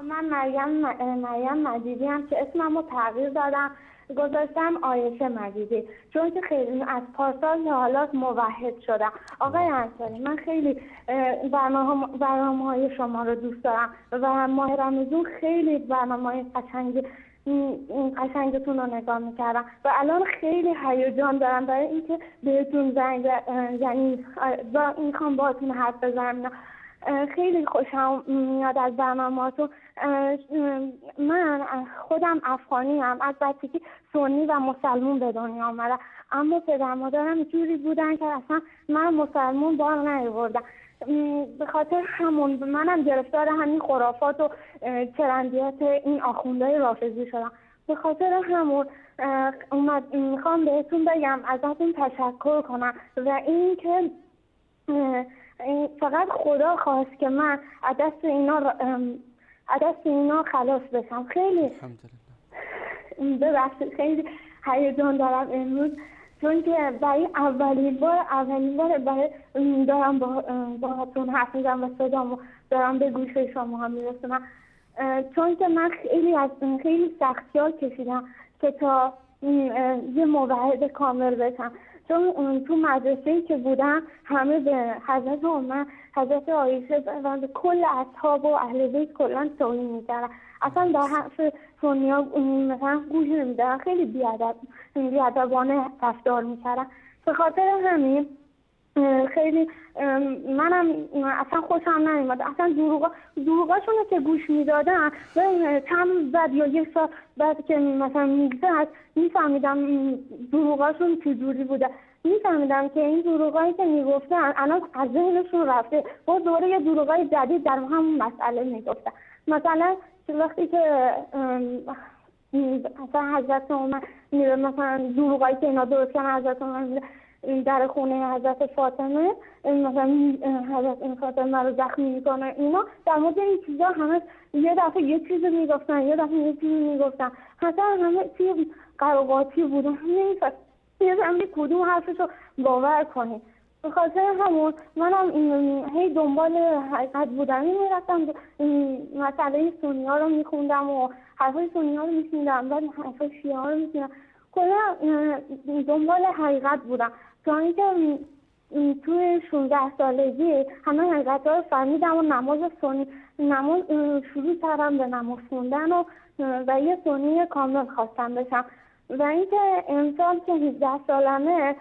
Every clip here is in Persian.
من مریم مجیدی هم که اسمم رو تغییر دادم، گذاشتم عایشه مجیدی، چون که خیلی از پارسال تا حالا موحد شدم. آقای انصاری، من خیلی برنامه‌های شما رو دوست دارم و ماه رمضان خیلی برنامه‌های قشنگتون رو نگاه میکردم و الان خیلی هیجان دارم برای اینکه بهتون یعنی میخوام باهاتون حرف بزنم. خیلی خوشم میاد از برنامه‌هاتون. من خودم افغانی ام، از بچگی سنی و مسلمون به دنیا آمدم، اما پدر مادرم جوری بودن که اصلا من مسلمون بار نیاوردن. به خاطر همون منم گرفتار همین خرافات و ترندیات این آخوندهای رافضی شدم. به خاطر همون میخوام بهتون بگم، ازتون تشکر کنم و این که فقط خدا خواست که من از دست اینا خلاص بشم. خیلی ببخشید خیلی هیجان دارم امروز، چون که برای اولین بار برای دارم باهاتون حرف میزنم و صدامو دارم به گوش شما ها میرسونم، چون که من خیلی سختی‌ها کشیدم که تا یه موحد کامل بشم. چون تو مدرسه‌ای که بودم همه به حضرت عمر، حضرت عایشه و به کل اصحاب و اهل بیت کلا توهین می‌کردن، اصلا در حرف سنی‌ها مثلا گوش نمی‌دادن، خیلی بی‌ادبانه رفتار می‌کردن. به خاطر همین خیلی منم اصلا خوشم نمیاد. اصلا دروغاشونو که گوش میدادم و چند بعد یا یک سال بعد که مثلا میگذشت میفهمیدم دروغاشون چجوری بوده، میفهمیدم که این دروغایی که میگفتن الان از ذهنشون رفته، با دوره یه دروغای جدید در همون مسئله میگفتن. مثلا وقتی که مثلا حضرت عمر میره، مثلا دروغایی که اینا درست کردن، حضرت عمر میره در خونه حضرت فاطمه، مثلا حضرت فاطمه رو زخمی میکنه، اینا در مورد این چیزا همه یه دفعه یه چیزی میگفتن، یه دفعه یه چیزی میگفتن، حتی همه چیز قراقاتی بودن، نمی‌فهمیدم کدوم حرفشو باور کنی. به خاطر همون منم هی دنبال حقیقت بودم، میرفتم مسئله سنی ها رو میخوندم و حرفای سنی ها رو میشنیدم، بعد حرفای شیعه ها رو میشنیدم، کلا دنبال حقیقت بودم، تا اینکه توی 16 سالگی همه حقیقت ها رو فهمیدم و نماز شروع کردم به نماز خوندن و یه سنی کامل خواستم بشم. و اینکه امسال که 17 سالمه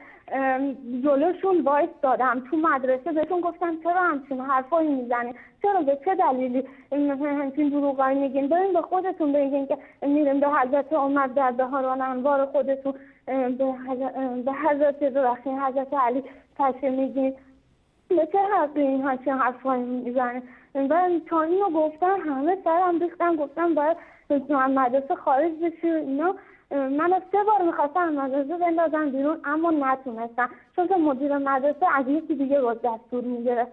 جلوشون وایس دادم تو مدرسه، بهتون گفتم چرا همچین حرفایی میزنین، چرا به چه دلیلی همچین دروغایی میگین، برین به خودتون بگین که میریم به حضرت عمر در بهاران انوار خودتون به حضرت رخیم حضرت علی تشریف میگین، به چه حقی این همچین حرفایی میزنین. و تا اینو گفتن همه سرم ریختن، گفتم باید مدرسه خارج بشی اینا. من 3 بار میخواستم مدرسه بندازم بیرون اما نتونستم، چون که مدیر مدرسه از یکی دیگه باز دستور میگرفت.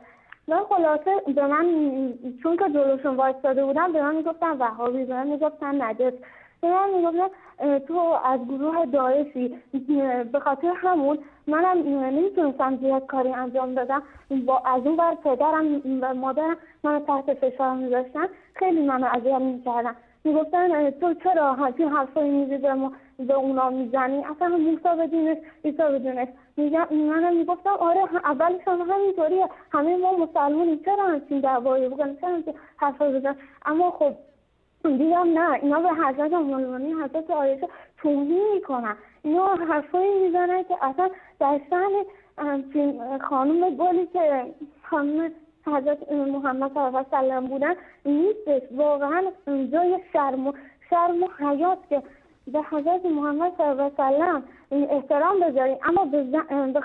و خلاصه به من، چون که جلوشون وایساده بودم، به من میگفتن وهابی، به من میگفتن نجس، به من میگفتن تو از گروه داعشی. به خاطر همون منم نمیتونستم زیاد کاری انجام بدم، از اون بر پدرم و مادرم منو تحت فشار میذاشتن، خیلی منو اذیت میکردن، میگفتن تو چرا همچین حرفایی میزی به اونا میزنی، اصلا موسی بدونش عیسی بدونش. منم میگفتم آره اولش هم همینطوریه، همه ما مسلمونیم، چرا همچین دعوایی بکنیم، چرا همچین حرفایی بزنیم. اما خب دیدم نه، اینا به حضرت مولانا حضرت عایشه توهین میکنن، اینا حرفایی میزنن که اصلا در شأن همچین خانم گلی که خانم حضرت محمد صلی الله علیه و سلم بودن نیستش. واقعا جای شرم و حیات که به حضرت محمد صلی الله علیه و سلم احترام بذاری اما به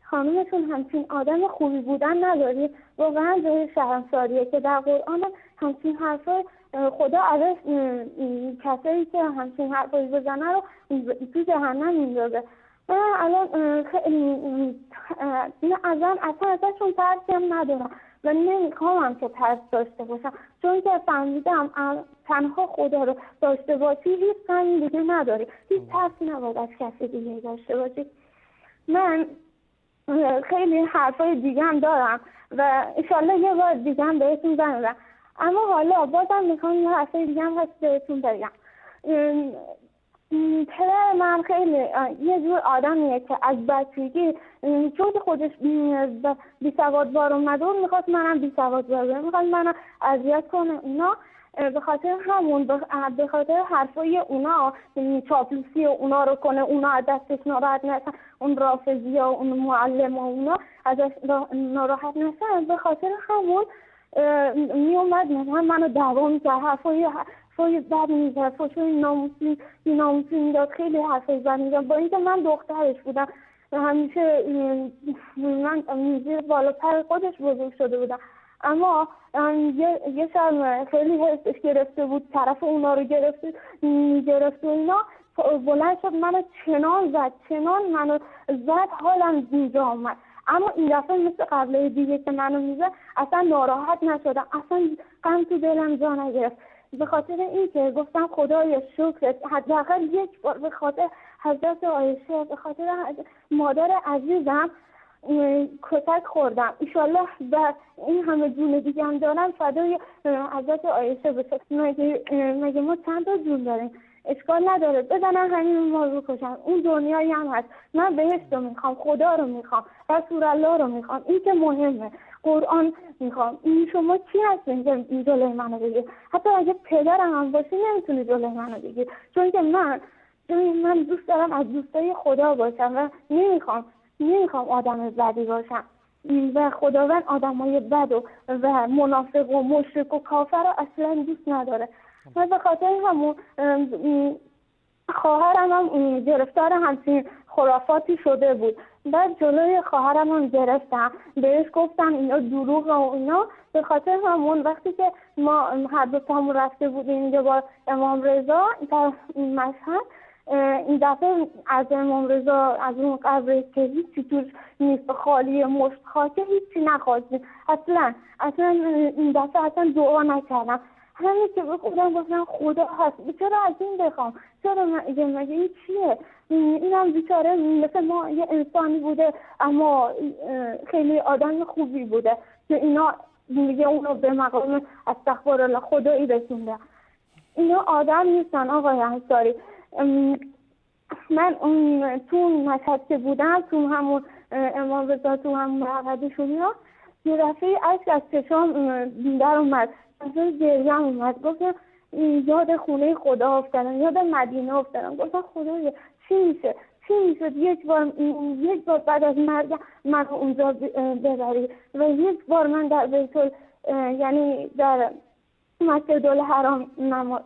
خانومشون همچین آدم خوبی بودن نداری، واقعا جای شرمساریه که در قرآن همچین حرفای خدا ازش کسایی که همچین حرفایی بزنه رو تو جهنم میندازه. الان اصلا ازشون ترسی هم ندارم و نمیخوام هم که ترس داشته باشم، چون که فهمیدم تنها خدا رو داشته باشی هیچ غمی دیگه نداری، هیچ ترسی نباید از کسی دیگه داشته باشی. من خیلی حرفای دیگه هم دارم و انشالله یه بار دیگه هم بهتون زنگ. اما حالا بازم میخوام یه حرفای دیگه هم هست بهتون بگم. پدر من خیلی یه جور آدمیه که از بچگی چون خودش بی‌سوادوار اومده و میخواست منم بی‌سوادوار بشم، میخواست منم اذیت کنه اونا. به خاطر همون به خاطر حرفای اونا چاپلوسی اونا رو کنه، اونا از دستش ناراحت نشن، اون رافضی ها اون معلم ها اونا ازش ناراحت نشن، به خاطر همون میومد مثلا منو دعوا میکرد، حرفای بد میزد، فحشای ناموسی میداد، خیلی حرفای بد میزد. با اینکه من دخترش بودم همیشه من زیر بالاتر خودش بزرگ شده بودم، اما یه شب خیلی حسش گرفته بود، طرف اونا رو گرفت و اینا، بلند شد منو چنان منو زد، حالم اینجا آمد. اما این دفعه مثل قبل دیگه که منو میزد اصلا ناراحت نشدم، اصلا غم تو دلم جا نگرفت. به خاطر این که گفتم خدایا شکرت، حداقل یک بار به خاطر حضرت عایشه، به خاطر مادر عزیزم کتک خوردم. ایشالله و این همه جون دیگه هم دارم فدای حضرت عایشه بشه. مگه ما چند تا جون داریم؟ اشکال نداره بزنن همین ما رو کشن، اون دنیایی هم هست. من بهشت رو میخوام، خدا رو میخوام، رسول الله رو میخوام، این که مهمه، قرآن میخوام. این شما کی هستین که جلوی منو بگیر؟ حتی اگه پدرم هم باشی نمیتونی جلوی منو بگیر، چون که من دوست دارم از دوستای خدا باشم و نمیخوام آدم بدی باشم و خداوند آدمای بد و منافق و مشرک و کافر رو اصلا دوست نداره. و به خاطر همون خواهرم هم گرفتار همچین خرافاتی شده بود. بعد جلوی خواهرم هم گرفتم، بهش گفتم اینا دروغه و اینا. به خاطر همون وقتی که ما هر دو تامون رفته بودیم اینجا با امام رضا در مشهد، این دفعه از امام رضا از اون قبر که هیچی توش نیست، خالی مشت خاکه، هیچی نخواستیم اصلا این دفعه اصلا دعا نکردم. همین که به خودم گفتم خدا هست، چرا از این بخوام؟ چرا مگه این چیه؟ اینم بیچاره مثل ما یه انسانی بوده اما خیلی آدم خوبی بوده که اینا دیگه اونو به مقام استغفرالله خدایی رسونده. اینا آدم نیستن آقای انصاری. من تو مشهد که بودم، تو همون امام رضا، تو همون مقعد شدیم، یه دفعه اشک از چشام در اومد، از گریم اومد. گفتم یاد خونه خدا افتادم، یاد مدینه افتادم. گفتم خدایا چی میشه یک بار بعد از مرگ من اونجا ببری و یک بار من در بیت یعنی در مسجد الحرام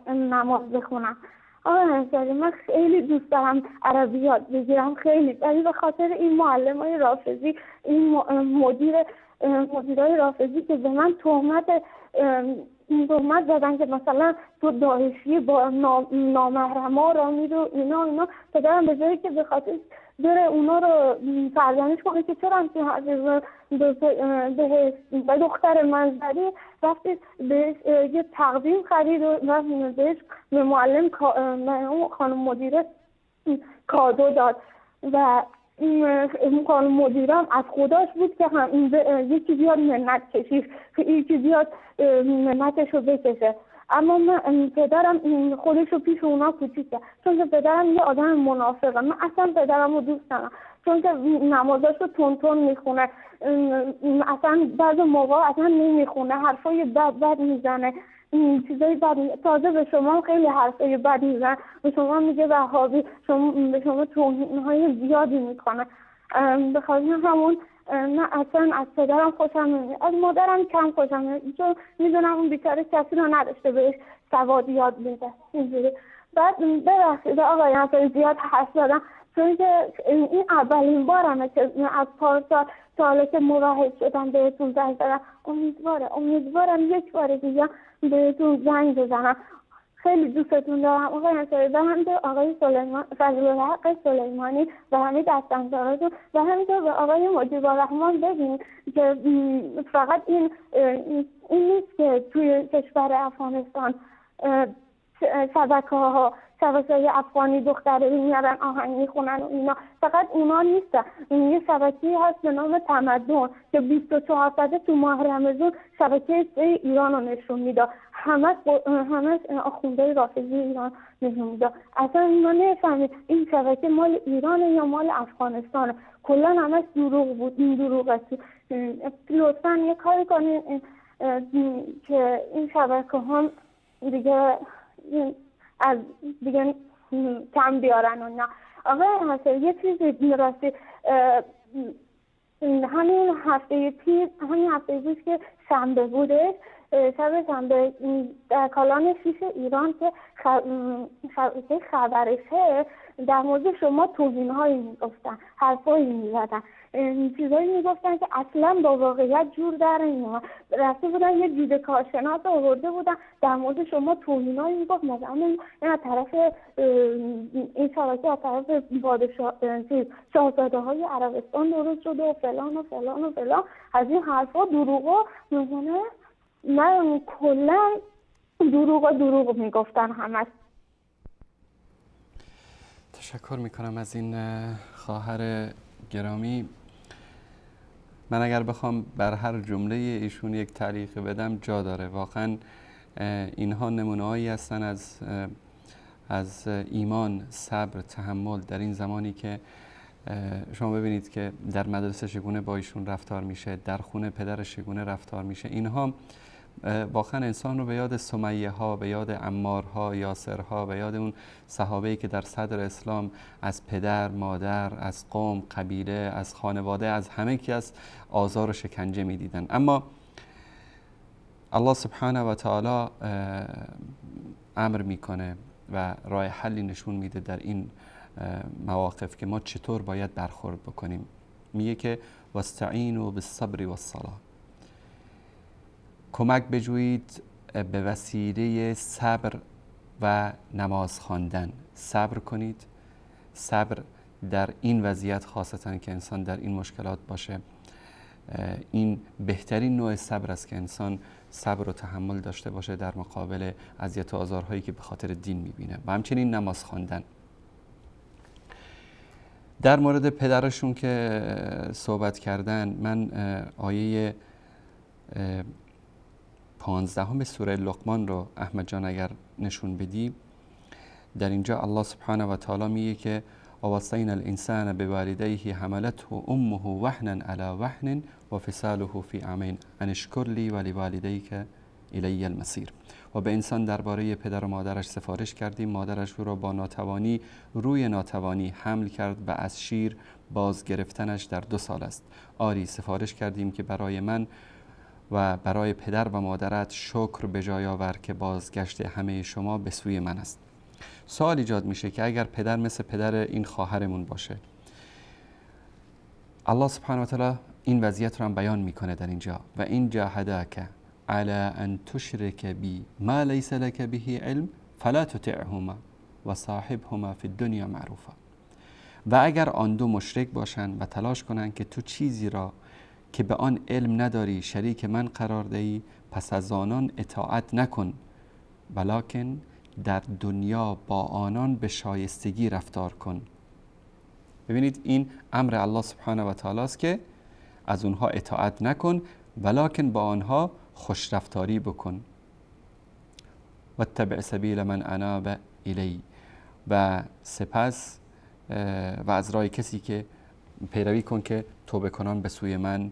نماز بخونم. آقای انصاری من خیلی دوست دارم عربی یاد بگیرم، خیلی، ولی به خاطر این معلمای رافضی، این مدیرای رافضی که به من تهمت زدن که مثلا تو داعشی با نامحرما را میرو اینا پدرم به جایی که به خاطر بره اونا رو سرزنش کنه که چرا همچین حرفی به دختر من زدی، رفتی بهش یه تقویم خرید و بهش به معلم خانم مدیره کادو داد و این خانم مدیرم از خداش بود که یکی بیاد منت کشید، یکی بیاد منتش رو بکشه. اما من پدرم خودش رو پیش اونا کوچیکه، چون که پدرم یه آدم منافقه. من اصلا پدرم رو دوست دارم چون که نمازاش رو تون میخونه، اصلا بعض موقع اصلا نمیخونه، حرفای بد میزنه، چیزای بد، تازه به شما خیلی حرفای بد میزنه، به شما میگه وهابی، به شما توهین‌های زیادی میکنه. به خاطر همون من اصلا از پدرم خوشم نمیاد، از مادرم کم خوشم نمیاد، چون میدونم اون بیچاره کسی رو نداشته بهش سواد یاد بده اینجوری. بعد ببخشید آقای انصاری زیاد حرف زدم، چون که این اولین بارمه که از پارسال ساله که مراهد شدم بهتون زنگ زدم. امیدوارم یک بار دیگه بهتون زنگ بزنم. خیلی دوستتون دارم آقای انصاری و همینطور آقای فضل الحق سلیمانی و همه دستانداراتون و همینطور به آقای مجیب الرحمن بگین که فقط این نیست که توی کشور افغانستان شبکه‌های افغانی دختره میارن آهنگ میخونن و اینا. فقط اونا نیستن، این یه شبکه‌ای هست به نام تمدن که 24 ساعته تو ماه رمضان شبکه ایران رو نشون میده. همه آخوندهای رافضی ایران نشون میده. اصلا ما نفهمید این شبکه مال ایرانه یا مال افغانستانه. کلا همش دروغ بود. این دروغ است. لطفا یه کاری کنین که این شبکه هم دیگه از دیگه کم بیارن و نه. آقای حسن یه چیزی راستی همین هفته پیش که شنبه بودش، شب شنبه در کالان شیش ایران که خبرشه در مورد شما توهین‌هایی میگفتن، حرفایی میزدن، چیزایی میگفتن که اصلا با واقعیت جور در نمیومد. رفته بودن یه دید کارشناس آورده بودن در مورد شما توهین‌هایی میگفت، مثلا این از طرف این شبکه از طرف شاهزاده‌های عربستان درست شده و فلان و فلان و فلان. از این حرفا دروغا میزنه. من کلا دروغ میگفتن همش. تشکر میکنم از این خواهر گرامی. من اگر بخوام بر هر جمله ایشون یک تعلیق بدم جا داره. واقعا اینها نمونه‌هایی هستن از ایمان، صبر، تحمل در این زمانی که شما ببینید که در مدرسه چگونه با ایشون رفتار میشه، در خونه پدرش چگونه رفتار میشه. اینها واقعا انسان رو به یاد سمیه ها، به یاد عمار ها، یاسر ها، به یاد اون صحابه‌ای که در صدر اسلام از پدر، مادر، از قوم، قبیله، از خانواده، از همه کی از آزار و شکنجه میدیدن. اما الله سبحانه و تعالی امر میکنه و راه حلی نشون میده در این مواقف که ما چطور باید برخورد بکنیم. میگه که واستعینوا بالصبر والصلاة، کمک بجویید به وسیله صبر و نماز خواندن. صبر کنید. صبر در این وضعیت خاصتا که انسان در این مشکلات باشه، این بهترین نوع صبر است که انسان صبر و تحمل داشته باشه در مقابل اذیت و آزارهایی که به خاطر دین میبینه. و همچنین نماز خواندن. در مورد پدرشون که صحبت کردن، من آیه 15 سوره لقمان رو احمد جان اگر نشون بدی، در اینجا الله سبحانه و تعالی میگه که ووصینا الانسان بوالديه حملته امه وهنا على وهن وفصاله في عامين ان اشکر لی ولوالدیک الی المصیر. و به انسان درباره پدر و مادرش سفارش کردیم، مادرش او را با ناتوانی روی ناتوانی حمل کرد و از شیر باز گرفتنش در 2 سال است. آری سفارش کردیم که برای من و برای پدر و مادرت شکر به جای آور که بازگشت همه شما به سوی من است. سوال ایجاد میشه که اگر پدر مثل پدر این خواهرمون باشه، الله سبحانه و تعالی این وضعیت رو هم بیان میکنه در اینجا، و این جاهداک على ان تشرك بی ما لیس لك به علم فلا تطعهما و صاحبهما فی الدنیا معروفا. و اگر آن دو مشرک باشند و تلاش کنند که تو چیزی را که به آن علم نداری شریک من قرار دهی، پس از آنان اطاعت نکن، ولکن در دنیا با آنان به شایستگی رفتار کن. ببینید این امر الله سبحانه و تعالی است که از اونها اطاعت نکن، ولکن با آنها خوش رفتاری بکن. واتبع سبیل من اناب الی، و سپس و از راه کسی که پیروی کن که توبه کنان به سوی من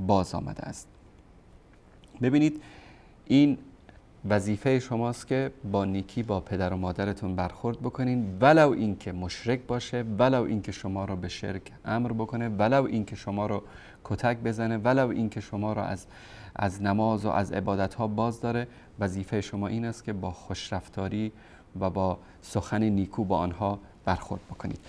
باز آمده است. ببینید این وظیفه شماست که با نیکی با پدر و مادرتون برخورد بکنین، ولو اینکه مشرک باشه، ولو اینکه شما رو به شرک امر بکنه، ولو اینکه شما رو کتک بزنه، ولو اینکه شما رو از نماز و از عبادت ها باز داره. وظیفه شما این است که با خوش رفتاری و با سخن نیکو با آنها برخورد بکنید.